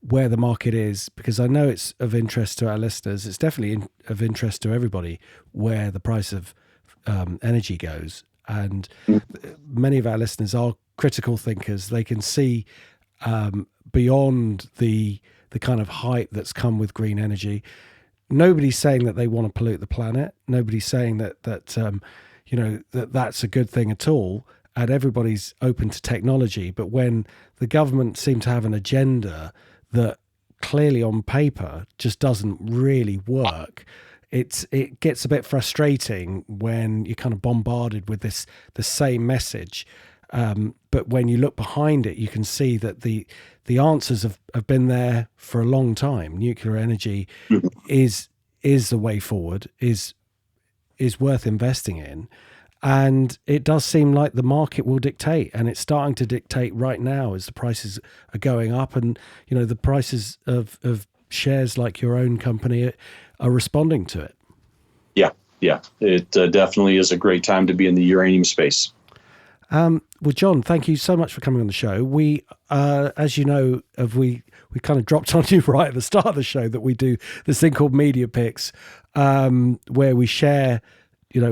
where the market is, because I know it's of interest to our listeners. It's definitely of interest to everybody where the price of energy goes. And many of our listeners are critical thinkers. They can see beyond the kind of hype that's come with green energy. Nobody's saying that they want to pollute the planet. Nobody's saying that's a good thing at all. And everybody's open to technology. But when the government seem to have an agenda that clearly on paper just doesn't really work, it gets a bit frustrating when you're kind of bombarded with the same message. But when you look behind it, you can see that the answers have been there for a long time. Nuclear energy is the way forward, is worth investing in. And it does seem like the market will dictate, and it's starting to dictate right now as the prices are going up, and the prices of shares like your own company are responding to it. Yeah, it definitely is a great time to be in the uranium space. Well, John, thank you so much for coming on the show. We, as you know, we kind of dropped on you right at the start of the show that we do this thing called Media Picks, where we share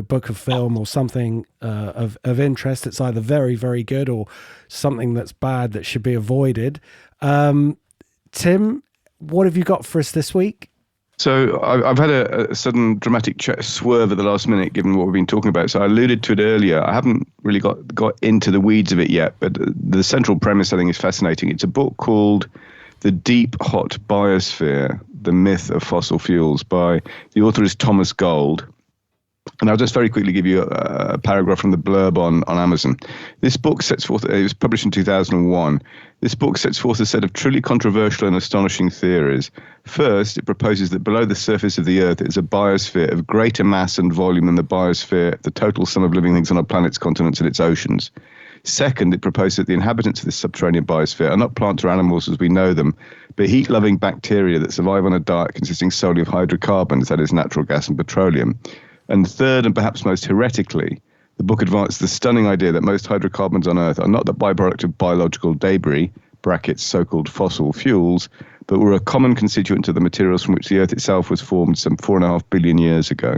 book of film or something of interest that's either very, very good or something that's bad that should be avoided. Tim, what have you got for us this week? So I've had a sudden dramatic swerve at the last minute, given what we've been talking about. So I alluded to it earlier. I haven't really got into the weeds of it yet, but the central premise, I think, is fascinating. It's a book called The Deep Hot Biosphere, The Myth of Fossil Fuels by, the author is Thomas Gold. And I'll just very quickly give you a paragraph from the blurb on Amazon. This book sets forth, it was published in 2001. This book sets forth a set of truly controversial and astonishing theories. First, it proposes that below the surface of the Earth is a biosphere of greater mass and volume than the biosphere, the total sum of living things on our planet's continents and its oceans. Second, it proposes that the inhabitants of this subterranean biosphere are not plants or animals as we know them, but heat-loving bacteria that survive on a diet consisting solely of hydrocarbons, that is, natural gas and petroleum. And third, and perhaps most heretically, the book advances the stunning idea that most hydrocarbons on Earth are not the byproduct of biological debris, brackets so-called fossil fuels, but were a common constituent of the materials from which the Earth itself was formed some 4.5 billion years ago.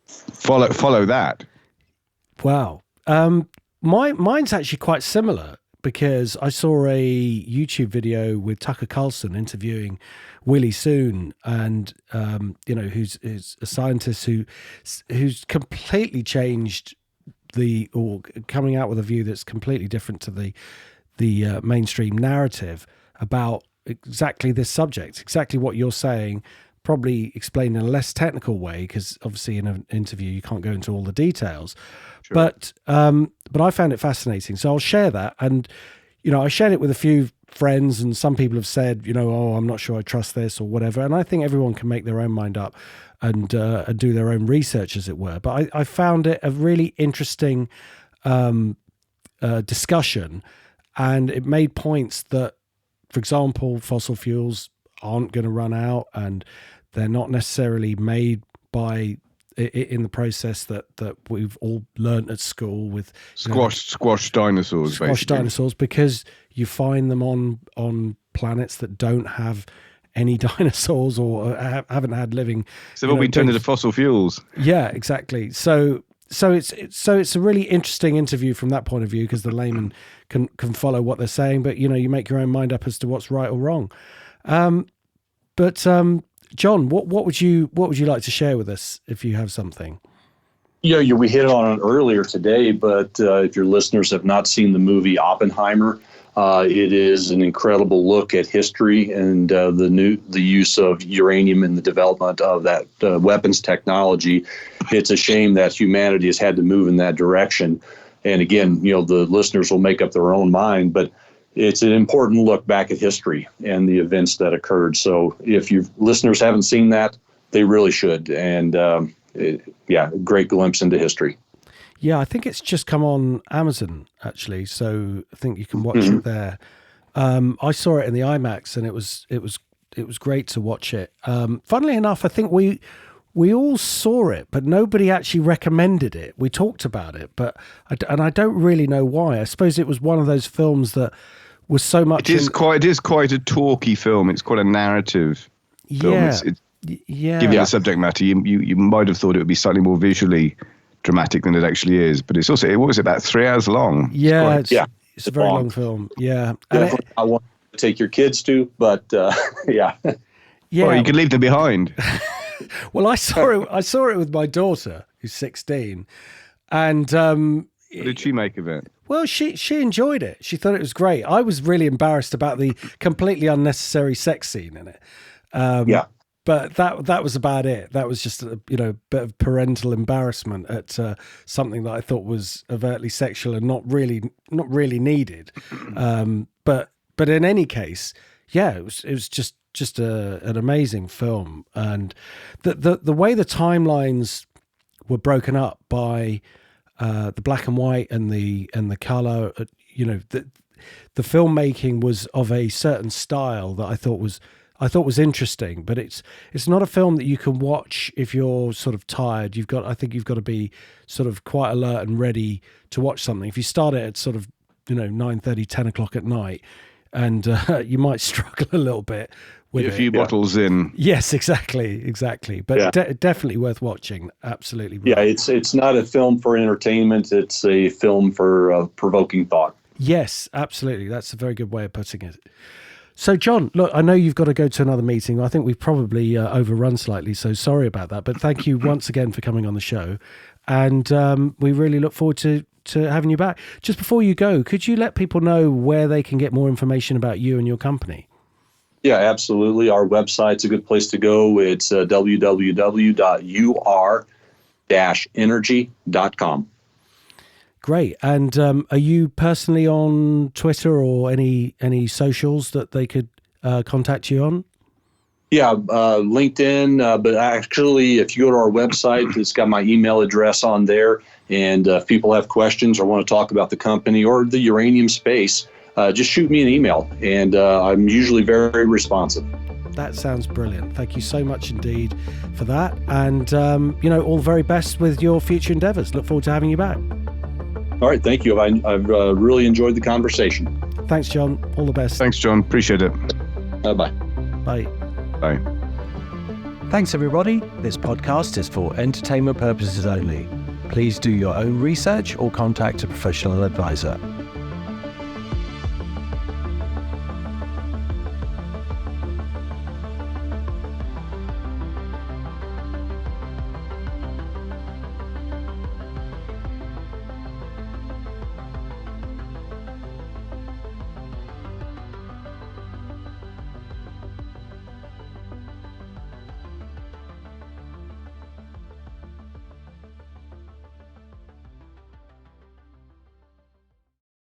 Follow that. Wow. mine's actually quite similar, because I saw a YouTube video with Tucker Carlson interviewing Willie soon, and who's a scientist who's completely changed or coming out with a view that's completely different to the mainstream narrative about exactly this subject, exactly what you're saying, probably explained in a less technical way, because obviously in an interview you can't go into all the details. Sure. But I found it fascinating, so I'll share that. And I shared it with a few friends, and some people have said, oh, I'm not sure I trust this or whatever. And I think everyone can make their own mind up and do their own research, as it were. But I found it a really interesting discussion, and it made points that, for example, fossil fuels aren't going to run out, and they're not necessarily made in the process that we've all learned at school with squash dinosaurs, because you find them on planets that don't have any dinosaurs or haven't had living. So they've all been turned into fossil fuels. Yeah, exactly. So it's a really interesting interview from that point of view, because the layman can follow what they're saying, but you make your own mind up as to what's right or wrong. John, what would you like to share with us if you have something? Yeah, we hit on it earlier today, but if your listeners have not seen the movie Oppenheimer, it is an incredible look at history and the use of uranium in the development of that weapons technology. It's a shame that humanity has had to move in that direction. And again, the listeners will make up their own mind, but it's an important look back at history and the events that occurred. So if your listeners haven't seen that, they really should. And great glimpse into history. Yeah, I think it's just come on Amazon, actually. So I think you can watch it there. I saw it in the IMAX, and it was great to watch it. Funnily enough, I think we all saw it, but nobody actually recommended it. We talked about it, but I don't really know why. I suppose it was one of those films that was so much. It is quite a talky film. It's quite a narrative film. Yeah. Given the subject matter, you might have thought it would be slightly more visually dramatic than it actually is. But it's also, what was it, about 3 hours long? Yeah, it's a very long film. Yeah. Definitely I want to take your kids to, but yeah. Well, you could leave them behind. Well, I saw it with my daughter, who's 16, and what did she make of it? Well, she enjoyed it. She thought it was great. I was really embarrassed about the completely unnecessary sex scene in it. But that was about it. That was just a bit of parental embarrassment at something that I thought was overtly sexual and not really needed. But in any case, yeah, it was just an amazing film, and the way the timelines were broken up by the black and white and the color, the filmmaking was of a certain style that I thought was interesting. But it's not a film that you can watch if you're sort of tired. I think you've got to be sort of quite alert and ready to watch something. If you start it at sort of 9:30, 10 o'clock at night, and you might struggle a little bit with a few bottles in. Yes, exactly. But definitely worth watching. Absolutely. Right. Yeah, it's not a film for entertainment. It's a film for provoking thought. Yes, absolutely. That's a very good way of putting it. So, John, look, I know you've got to go to another meeting. I think we've probably overrun slightly, so sorry about that. But thank you once again for coming on the show. And we really look forward to having you back. Just before you go, could you let people know where they can get more information about you and your company? Yeah, absolutely. Our website's a good place to go. It's www.ur-energy.com. Great. And are you personally on Twitter or any socials that they could contact you on? Yeah, LinkedIn. But actually, if you go to our website, it's got my email address on there. And if people have questions or want to talk about the company or the uranium space, just shoot me an email. And I'm usually very responsive. That sounds brilliant. Thank you so much indeed for that. And, all the very best with your future endeavors. Look forward to having you back. All right. Thank you. I've really enjoyed the conversation. Thanks, John. All the best. Thanks, John. Appreciate it. Bye. Bye. Bye. Thanks, everybody. This podcast is for entertainment purposes only. Please do your own research or contact a professional advisor.